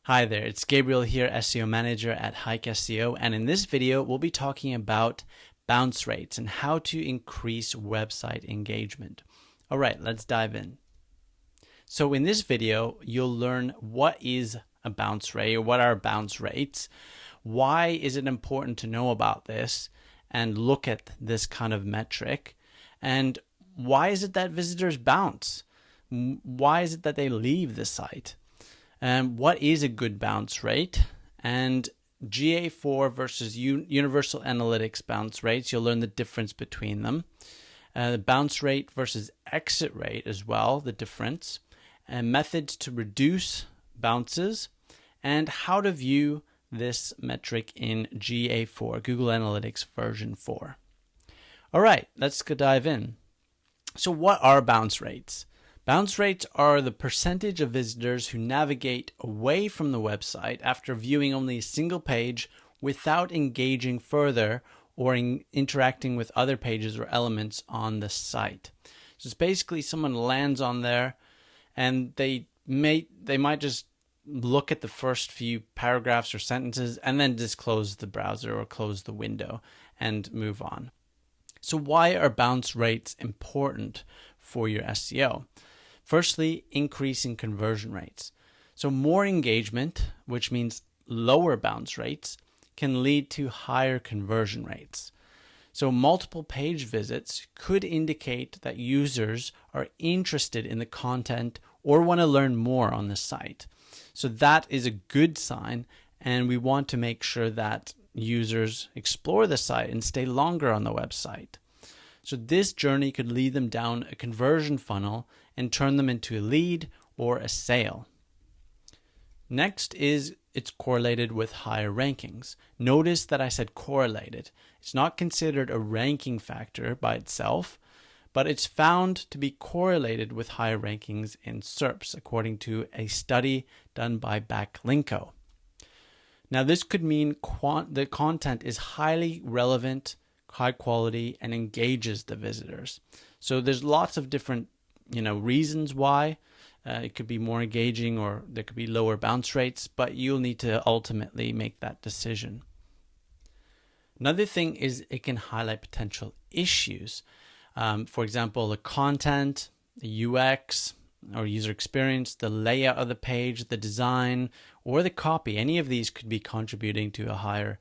Hi there, it's Gabriel here, SEO Manager at Hike SEO, and in this video we'll be talking about bounce rates and how to increase website engagement. Alright, let's dive in. So in this video you'll learn what is a bounce rate, or what are bounce rates, why is it important to know about this and look at this kind of metric, and why is it that visitors bounce? Why is it that they leave the site? What is a good bounce rate, and GA4 versus Universal Analytics bounce rates. You'll learn the difference between them. The bounce rate versus exit rate as well, the difference, and methods to reduce bounces, and how to view this metric in GA4, Google Analytics version 4. All right, let's go dive in. So what are bounce rates? Bounce rates are the percentage of visitors who navigate away from the website after viewing only a single page without engaging further or interacting with other pages or elements on the site. So it's basically someone lands on there and they might just look at the first few paragraphs or sentences and then just close the browser or close the window and move on. So why are bounce rates important for your SEO? Firstly, increasing conversion rates. So more engagement, which means lower bounce rates, can lead to higher conversion rates. So multiple page visits could indicate that users are interested in the content or want to learn more on the site. So that is a good sign, and we want to make sure that users explore the site and stay longer on the website. So this journey could lead them down a conversion funnel and turn them into a lead or a sale. Next is it's correlated with higher rankings. Notice that I said correlated. It's not considered a ranking factor by itself, but it's found to be correlated with higher rankings in SERPs, according to a study done by Backlinko. Now this could mean the content is highly relevant, high quality, and engages the visitors. So there's lots of different reasons why. It could be more engaging, or there could be lower bounce rates, but you'll need to ultimately make that decision. Another thing is it can highlight potential issues. For example, the content, the UX or user experience, the layout of the page, the design, or the copy. Any of these could be contributing to a higher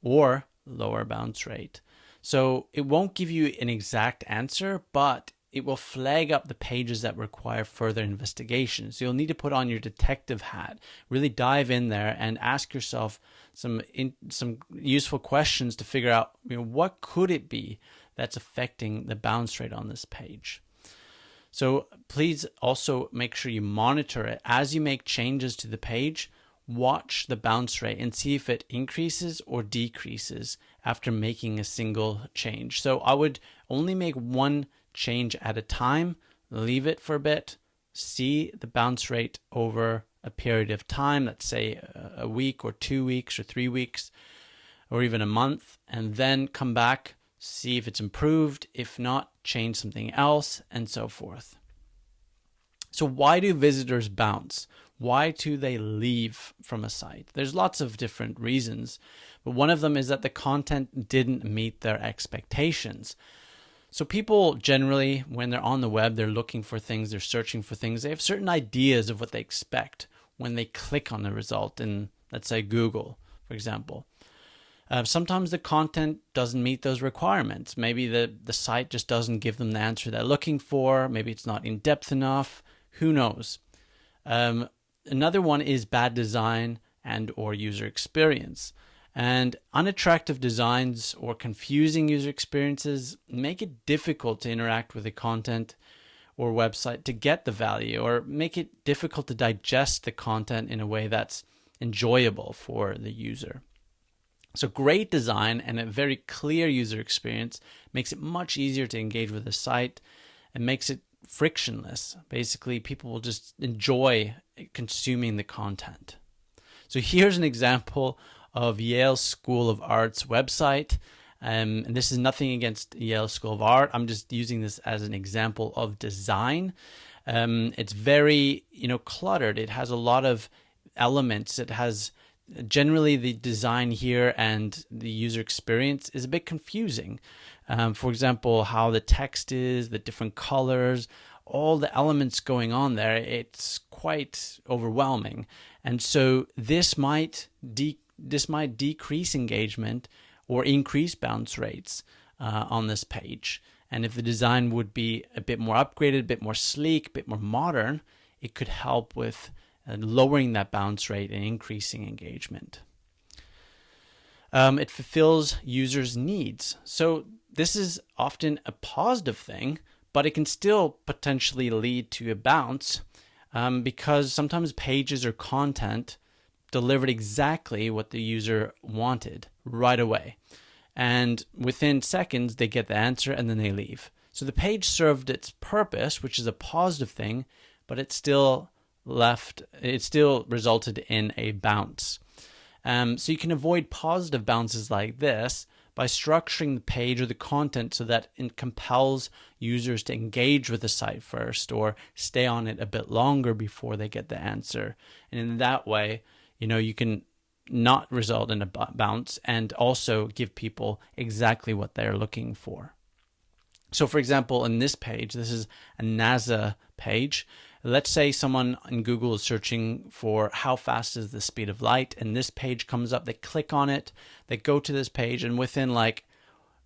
or lower bounce rate. So it won't give you an exact answer, but it will flag up the pages that require further investigation. So you'll need to put on your detective hat, really dive in there and ask yourself some useful questions to figure out what could it be that's affecting the bounce rate on this page. So please also make sure you monitor it as you make changes to the page. Watch the bounce rate and see if it increases or decreases after making a single change. So I would only make one change at a time, leave it for a bit, see the bounce rate over a period of time, let's say a week or 2 weeks or 3 weeks or even a month, and then come back, see if it's improved. If not, change something else, and so forth. So why do visitors bounce? Why do they leave from a site? There's lots of different reasons, but one of them is that the content didn't meet their expectations. So people generally, when they're on the web, they're looking for things, they're searching for things, they have certain ideas of what they expect when they click on the result in, let's say, Google, for example. Sometimes the content doesn't meet those requirements. Maybe the site just doesn't give them the answer they're looking for. Maybe it's not in depth enough. Who knows? Another one is bad design and or user experience. And unattractive designs or confusing user experiences make it difficult to interact with the content or website to get the value, or make it difficult to digest the content in a way that's enjoyable for the user. So great design and a very clear user experience makes it much easier to engage with the site and makes it frictionless. Basically, people will just enjoy consuming the content. So here's an example of Yale School of Art's website. And this is nothing against Yale School of Art. I'm just using this as an example of design. It's very, cluttered. It has a lot of elements. It has generally the design here and the user experience is a bit confusing. For example, how the text is, the different colors, all the elements going on there, it's quite overwhelming. And so this might decrease engagement or increase bounce rates on this page. And if the design would be a bit more upgraded, a bit more sleek, a bit more modern, it could help with lowering that bounce rate and increasing engagement. It fulfills users' needs. So this is often a positive thing, but it can still potentially lead to a bounce because sometimes pages or content delivered exactly what the user wanted right away. And within seconds, they get the answer and then they leave. So the page served its purpose, which is a positive thing, but it still resulted in a bounce. So you can avoid positive bounces like this by structuring the page or the content so that it compels users to engage with the site first or stay on it a bit longer before they get the answer. And in that way, you can not result in a bounce and also give people exactly what they're looking for. So for example, in this page, this is a NASA page. Let's say someone in Google is searching for how fast is the speed of light, and this page comes up. They click on it, they go to this page, and within like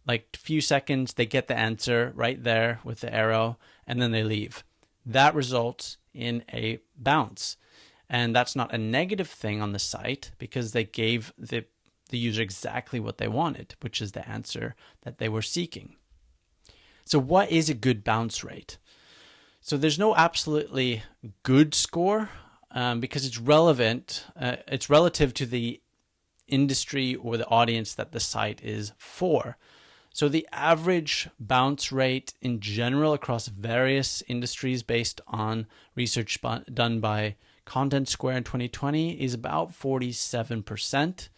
a few seconds, they get the answer right there with the arrow, and then they leave. That results in a bounce. And that's not a negative thing on the site because they gave the user exactly what they wanted, which is the answer that they were seeking. So what is a good bounce rate? So there's no absolutely good score because it's relevant. It's relative to the industry or the audience that the site is for. So the average bounce rate in general across various industries based on research done by Content Square in 2020 is about 47%.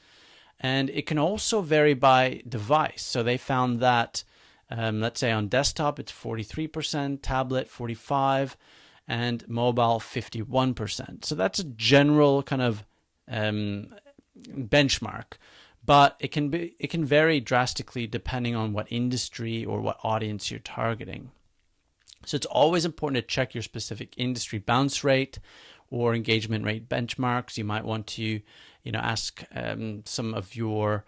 And it can also vary by device. So they found that let's say on desktop, it's 43%, tablet 45%, and mobile 51%. So that's a general kind of benchmark, but it can vary drastically depending on what industry or what audience you're targeting. So it's always important to check your specific industry bounce rate or engagement rate benchmarks. You might want to, ask some of your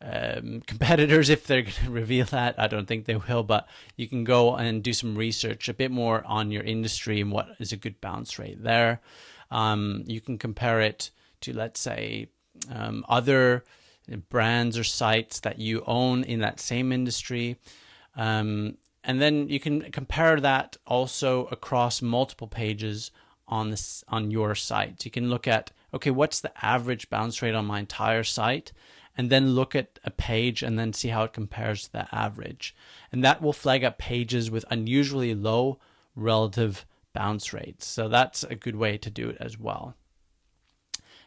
competitors if they're going to reveal that. I don't think they will, but you can go and do some research a bit more on your industry and what is a good bounce rate there. You can compare it to, let's say, other brands or sites that you own in that same industry. And then you can compare that also across multiple pages on your site. You can look at, okay, what's the average bounce rate on my entire site? And then look at a page and then see how it compares to that average. And that will flag up pages with unusually low relative bounce rates. So that's a good way to do it as well.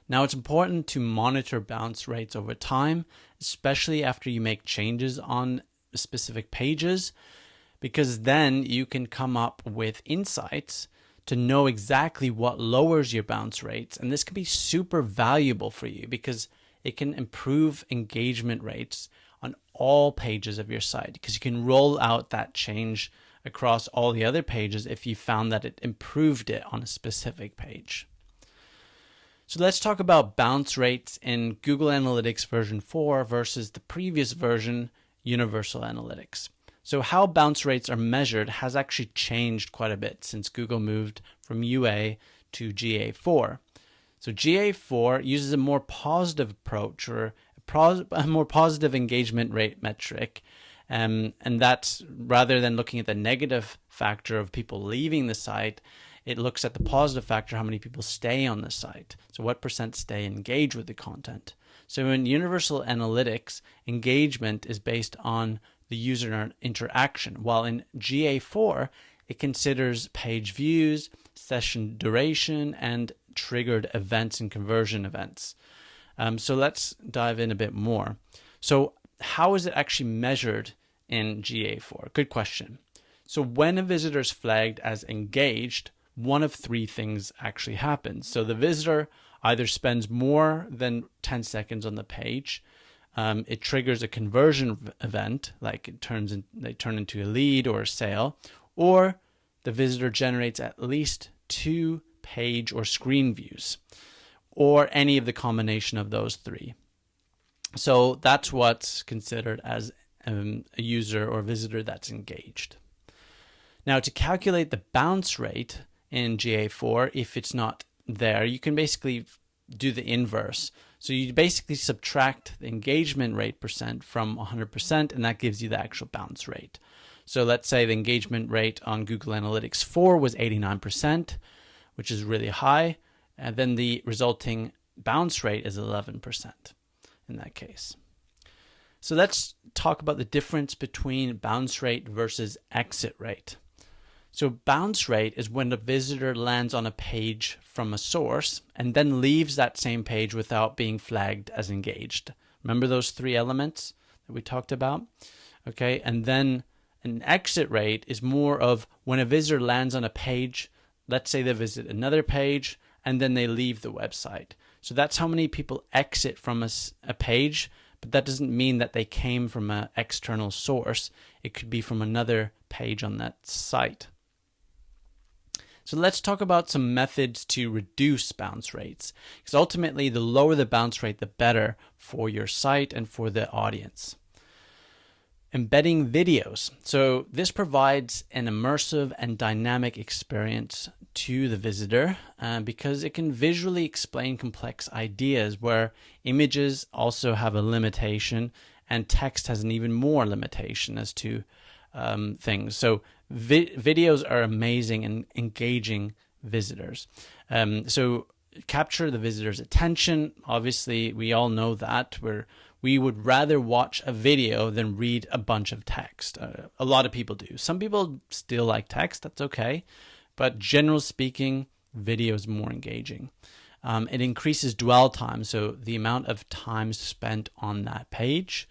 Now, it's important to monitor bounce rates over time, especially after you make changes on specific pages, because then you can come up with insights to know exactly what lowers your bounce rates. And this can be super valuable for you because it can improve engagement rates on all pages of your site, because you can roll out that change across all the other pages if you found that it improved it on a specific page. So let's talk about bounce rates in Google Analytics version 4 versus the previous version, Universal Analytics. So how bounce rates are measured has actually changed quite a bit since Google moved from UA to GA4. So GA4 uses a more positive approach or a more positive engagement rate metric. And that's rather than looking at the negative factor of people leaving the site, it looks at the positive factor, how many people stay on the site. So what percent stay engaged with the content. So in Universal Analytics, engagement is based on the user interaction, while in GA4, it considers page views, session duration, and triggered events and conversion events. So let's dive in a bit more. So how is it actually measured in GA4? Good question. So when a visitor is flagged as engaged, one of three things actually happens. So the visitor either spends more than 10 seconds on the page, it triggers a conversion event, like they turn into a lead or a sale, or the visitor generates at least 2 page or screen views, or any of the combination of those 3. So that's what's considered as a user or visitor that's engaged. Now, to calculate the bounce rate in GA4, if it's not there, you can basically do the inverse. So you basically subtract the engagement rate percent from 100%, and that gives you the actual bounce rate. So let's say the engagement rate on Google Analytics 4 was 89%, which is really high, and then the resulting bounce rate is 11% in that case. So let's talk about the difference between bounce rate versus exit rate. So bounce rate is when the visitor lands on a page from a source and then leaves that same page without being flagged as engaged. Remember those 3 elements that we talked about? Okay, and then an exit rate is more of when a visitor lands on a page, let's say they visit another page, and then they leave the website. So that's how many people exit from a page, but that doesn't mean that they came from an external source. It could be from another page on that site. So let's talk about some methods to reduce bounce rates, because ultimately the lower the bounce rate, the better for your site and for the audience. Embedding videos. So this provides an immersive and dynamic experience to the visitor because it can visually explain complex ideas where images also have a limitation and text has an even more limitation as to things. So videos are amazing and engaging visitors. So capture the visitor's attention. Obviously, we all know that we would rather watch a video than read a bunch of text. A lot of people do. Some people still like text. That's okay. But generally speaking, video is more engaging. It increases dwell time, so the amount of time spent on that page.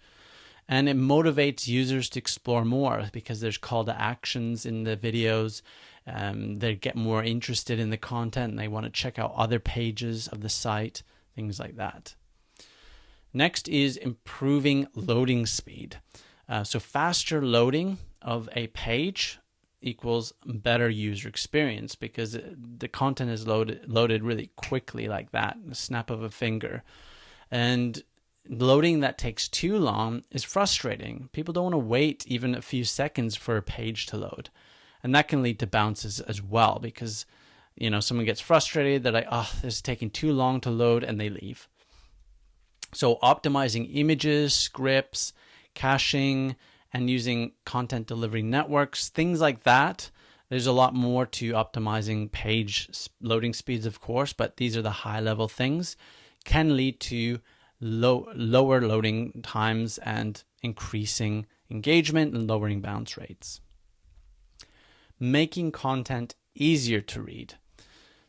And it motivates users to explore more because there's call to actions in the videos. They get more interested in the content and they want to check out other pages of the site, things like that. Next is improving loading speed. So faster loading of a page equals better user experience because the content is loaded really quickly like that, the snap of a finger. And loading that takes too long is frustrating. People don't want to wait even a few seconds for a page to load. And that can lead to bounces as well because, someone gets frustrated. They're like, this is taking too long to load, and they leave. So optimizing images, scripts, caching, and using content delivery networks, things like that. There's a lot more to optimizing page loading speeds, of course, but these are the high-level things. Can lead to lower loading times and increasing engagement and lowering bounce rates. Making content easier to read.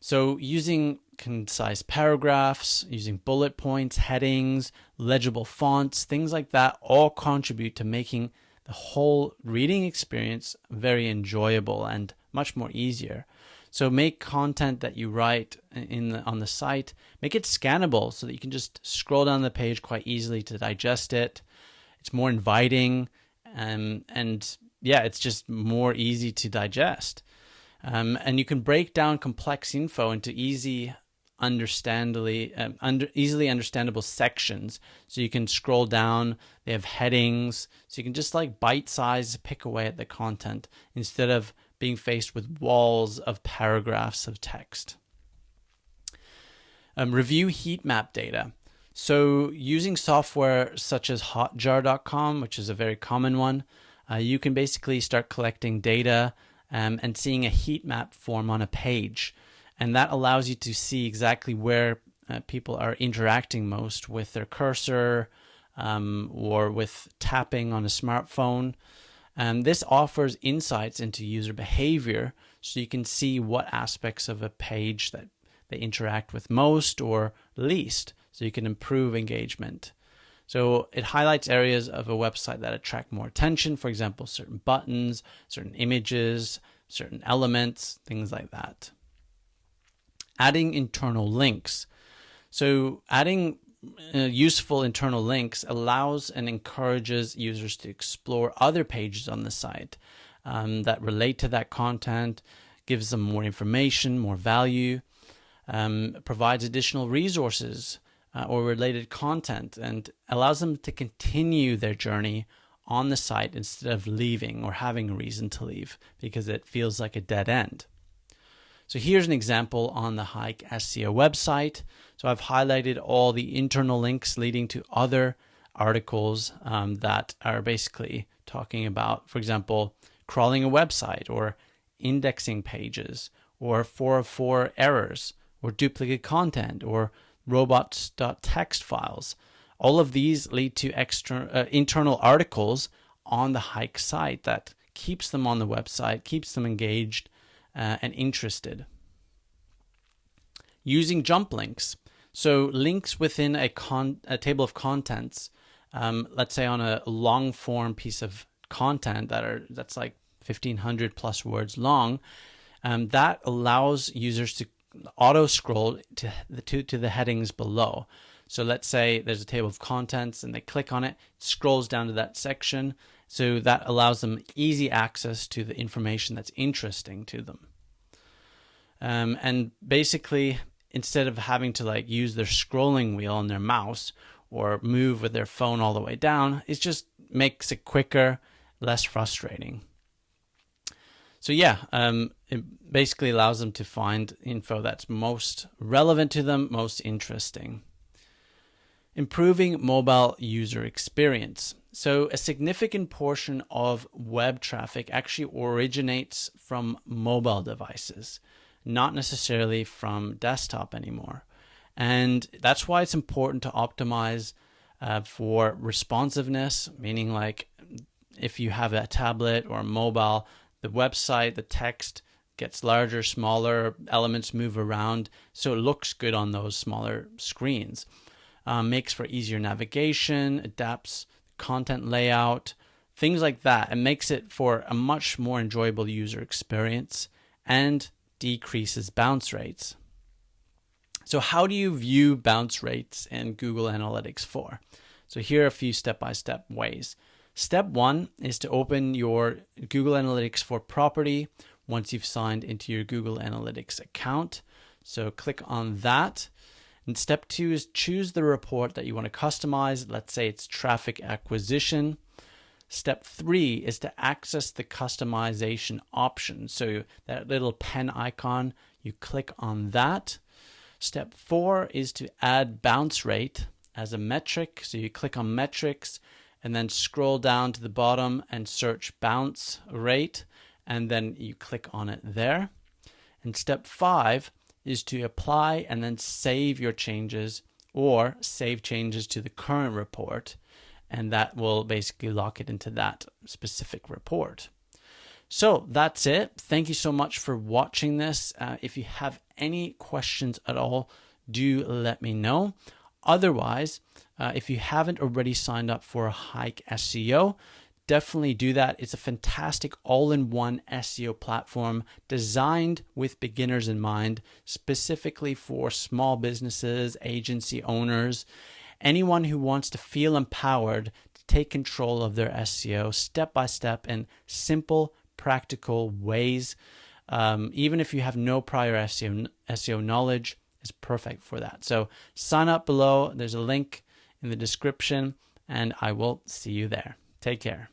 So using concise paragraphs, using bullet points, headings, legible fonts, things like that all contribute to making the whole reading experience very enjoyable and much more easier. So make content that you write on the site, make it scannable so that you can just scroll down the page quite easily to digest it. It's more inviting and it's just more easy to digest. And you can break down complex info into easily understandable sections. So you can scroll down, they have headings, so you can just like bite size pick away at the content instead of being faced with walls of paragraphs of text. Review heat map data. So using software such as Hotjar.com, which is a very common one, you can basically start collecting data and seeing a heat map form on a page. And that allows you to see exactly where people are interacting most with their cursor or with tapping on a smartphone. This offers insights into user behavior so you can see what aspects of a page that they interact with most or least, so you can improve engagement. So it highlights areas of a website that attract more attention, for example, certain buttons, certain images, certain elements, things like that. Adding internal links. So adding useful internal links allows and encourages users to explore other pages on the site that relate to that content, gives them more information, more value, provides additional resources or related content, and allows them to continue their journey on the site instead of leaving or having a reason to leave because it feels like a dead end. So here's an example on the Hike SEO website. So I've highlighted all the internal links leading to other articles that are basically talking about, for example, crawling a website or indexing pages or 404 errors or duplicate content or robots.txt files. All of these lead to internal articles on the Hike site that keeps them on the website, keeps them engaged and interested. Using jump links. So links within a table of contents, let's say on a long form piece of content that's like 1,500 plus words long, that allows users to auto scroll to the headings below. So let's say there's a table of contents and they click on it, it scrolls down to that section. So that allows them easy access to the information that's interesting to them. And basically, instead of having to use their scrolling wheel on their mouse or move with their phone all the way down, it just makes it quicker, less frustrating. So yeah, it basically allows them to find info that's most relevant to them, most interesting. Improving mobile user experience. So a significant portion of web traffic actually originates from mobile devices, not necessarily from desktop anymore. And that's why it's important to optimize for responsiveness, meaning if you have a tablet or a mobile, the website, the text gets larger, smaller, elements move around, so it looks good on those smaller screens. Makes for easier navigation, adapts content layout, things like that. It makes it for a much more enjoyable user experience and decreases bounce rates. So how do you view bounce rates in Google Analytics 4? So here are a few step-by-step ways. Step 1 is to open your Google Analytics 4 property once you've signed into your Google Analytics account. So click on that. And step 2 is choose the report that you want to customize. Let's say it's traffic acquisition. Step 3 is to access the customization option. So that little pen icon, you click on that. Step 4 is to add bounce rate as a metric. So you click on metrics and then scroll down to the bottom and search bounce rate, and then you click on it there. And step 5 is to apply and then save your changes or save changes to the current report, and that will basically lock it into that specific report. So that's it. Thank you so much for watching this. If you have any questions at all, do let me know. Otherwise, if you haven't already signed up for Hike SEO, definitely do that. It's a fantastic all-in-one SEO platform designed with beginners in mind, specifically for small businesses, agency owners, anyone who wants to feel empowered to take control of their SEO step by step in simple, practical ways. Even if you have no prior SEO knowledge, it's perfect for that. So sign up below. There's a link in the description, and I will see you there. Take care.